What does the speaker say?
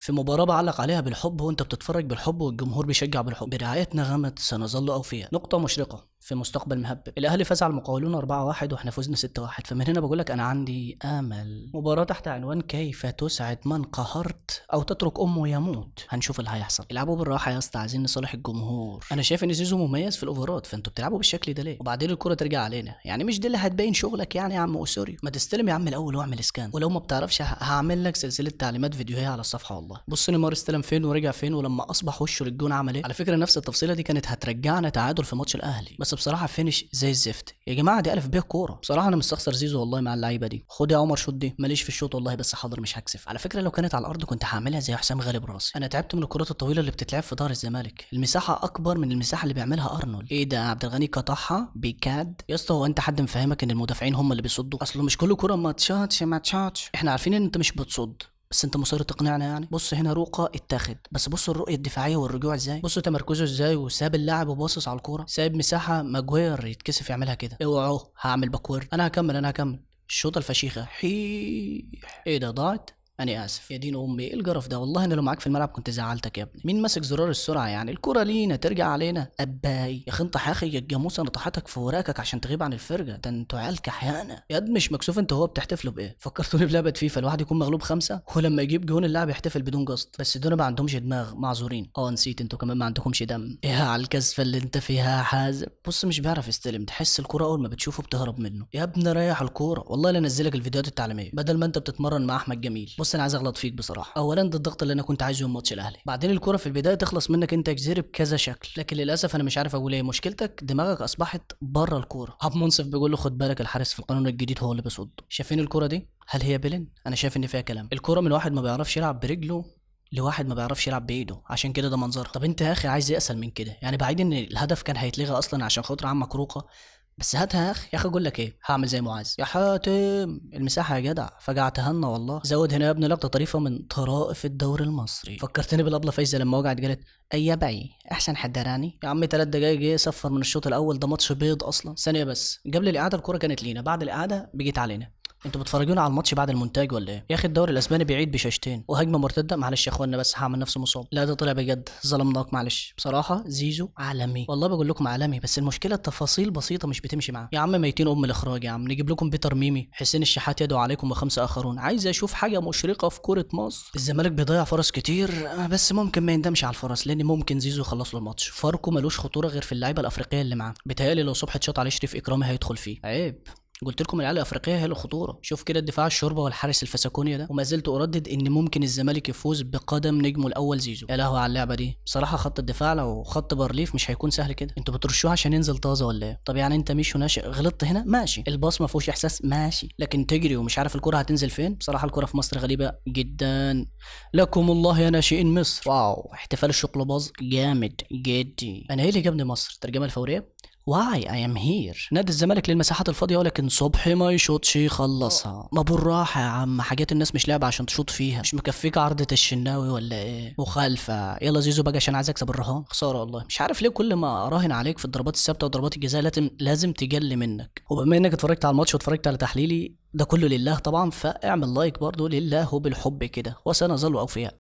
في مباراة بعلق عليها بالحب وانت بتتفرج بالحب والجمهور بيشجع بالحب، برعاية نغمة سنظل أوفياء، نقطة مشرقة في مستقبل مهبب. الأهلي فاز على المقاولون 4-1 واحنا فزنا 6-1، فمن هنا بقول لك أنا عندي آمل. مباراة تحت عنوان كيف تسعد من قهرت أو تترك أمه يموت، هنشوف اللي هيحصل. العبوا بالراحة يا اسطى، عايزين نصالح الجمهور. أنا شايف إن زيزو مميز في الأوفرات، فأنتوا بتلعبوا بالشكل ده ليه؟ وبعدين الكرة ترجع علينا، يعني مش دي اللي هتبين شغلك يعني يا عم أوسوريو؟ ما تستلم يا عم الأول واعمل اسكان، ولو ما بتعرفش هعمل لك سلسلة تعليمات فيديوهية على الصفحة. والله بص نيمار استلم فين ورجع فين، ولما اصبح وشه للجون عمل ايه. على فكره نفس التفصيله دي كانت هترجعنا تعادل في ماتش الاهلي، بس بصراحه فينش زي الزفت. يا جماعه دي الف ب كوره. بصراحه انا مستخسر زيزو والله مع اللعيبه دي. خد يا عمر شوت دي، ماليش في الشوط والله بس حاضر مش هكسف. على فكره لو كانت على الارض كنت هعملها زي حسام غالب راسي. انا تعبت من الكرات الطويله اللي بتتلعب في ظهر الزمالك، المساحه اكبر من المساحه اللي بيعملها ارنولد. ايه ده عبد الغني قطعها بيكاد يا اسطى؟ هو انت حد مفهمك ان المدافعين هم اللي بيصدوا؟ اصله مش كل كوره ما تشاتش ما تشاتش، احنا عارفين ان انت مش بتصد بس انت مصر تقنعنا يعني. بص هنا روقه اتاخد، بس بص الرؤيه الدفاعيه والرجوع ازاي، بصوا تمركزه ازاي وساب اللاعب وباصص على الكوره، سايب مساحه ماجوير يتكسف يعملها كده. اوعوا هعمل باكورد. انا هكمل الشوطه الفشيخه ايه ده ضاعت. انا اسف يا دين امي، ايه الجرف ده؟ والله انا لو معاك في الملعب كنت زعلتك يا ابني. مين ماسك زرار السرعه يعني؟ الكره لينا ترجع علينا اباي يا اخي. انت حاخي الجاموسه نطحتك في وراكك عشان تغيب عن الفرقه، ده انتوا عيال كحيانه يا قد. مش مكسوف انت هو بتحتفلوا بايه؟ فكرتوني بلعبه فيفا، الواحد يكون مغلوب 5 ولما يجيب جون اللاعب يحتفل بدون قصد. بس دول ما عندهمش دماغ، معذورين. نسيت انتوا كمان ما عندكمش دم. يا على الكسفه اللي انت فيها يا حازم. بص مش بيعرف يستلم، تحس الكوره اول ما بتشوفه بتهرب منه. يا ابني ريح الكوره، والله لا انزلك الفيديوهات التعليميه بدل ما انت بتتمرن مع احمد جميل. بص انا عايز اغلط فيك بصراحه. اولا ده الضغط اللي انا كنت عايزه يوم ماتش الاهلي، بعدين الكوره في البدايه تخلص منك انت جزيري بكذا شكل، لكن للاسف انا مش عارف اقول ايه. مشكلتك دماغك اصبحت بره الكوره. عبد منصف بيقول له خد بالك الحارس في القانون الجديد هو اللي بيصد. شايفين الكوره دي؟ هل هي بيلين؟ انا شايف ان فيها كلام. الكوره من واحد ما بيعرفش يلعب برجله لواحد ما بيعرفش يلعب بايده، عشان كده ده منظر. طب انت يا اخي عايز ايه اسهل من كده يعني؟ بعيد ان الهدف كان هيتلغى اصلا عشان خاطر عمك روقه، بس هاتها يا اخي. يا اخي اقول لك ايه، هعمل زي معاذ يا حاتم المساحه يا جدع، فجعتها لنا والله. زود هنا يا ابني لقطه طريفه من طرائف الدوري المصري، فكرتني بالابله فايزه لما وقعت قالت اي بعي احسن حدراني. يا عم 3 دقايق ايه صفر من الشوط الاول، ده ماتش بيض اصلا. ثانيه بس، قبل الاعاده الكره كانت لينا، بعد الاعاده بقيت علينا. انتوا بتفرجونا على الماتش بعد المونتاج ولا ايه يا اخي؟ الدوري الاسباني بيعيد بشاشتين وهجمه مرتده. معلش يا اخوانا بس هعمل نفسي مصاب. لا ده طلع بجد، ظلمناك معلش. بصراحه زيزو عالمي والله بقول لكم عالمي، بس المشكله التفاصيل بسيطه مش بتمشي معاه. يا عم ميتين الاخراج يا عم، نجيب لكم بيتر ميمي، حسين الشحات يدعو عليكم و5 اخرون. عايز اشوف حاجه مشرقه في كوره مصر. الزمالك بيضيع فرص كتير، بس ممكن ما يندمش على الفرص، لان ممكن زيزو يخلص له الماتش. فاركو ملوش خطوره غير في اللعيبه الافريقيه اللي معاه. بيتهيألي لو صبحي شاط عليه شريف اكرامي هيدخل فيه. عيب، قلت لكم العيال الافريقيه هي الخطوره. شوف كده الدفاع الشوربه والحارس الفسكونيا ده. وما زلت اردد ان ممكن الزمالك يفوز بقدم نجمه الاول زيزو. يا لهوي على اللعبه دي بصراحه. خط الدفاع لو خط بارليف مش هيكون سهل كده. انتوا بترشوه عشان ينزل طازه ولا ايه؟ طب يعني انت مش ناشئ غلطت هنا ماشي، الباص ما فيهوش احساس ماشي، لكن تجري ومش عارف الكره هتنزل فين. بصراحه الكره في مصر غريبه جدا. لكم الله يا ناشئين مصر. واو احتفال الشقلباظ جامد جدي. انا ايه اللي جابني مصر؟ ترجمه الفوريه. واي اي ام هير. نادي الزمالك للمساحات الفاضيه، ولكن صبحي ما يشوطش يخلصها. ما بالراحه يا عم، حاجات الناس مش لعبه عشان تشوط فيها. مش مكفيك عرضه الشناوي ولا ايه؟ مخالفه. يلا زيزو بقى عشان عايز اكسب الرهان. خساره والله، مش عارف ليه كل ما اراهن عليك في الضربات الثابته وضربات الجزاء لازم تجلي منك. وبما انك اتفرجت على الماتش واتفرجت على تحليلي ده كله لله طبعا، فاعمل لايك برضه لله وبالحب كده، وسنظل اوفياء.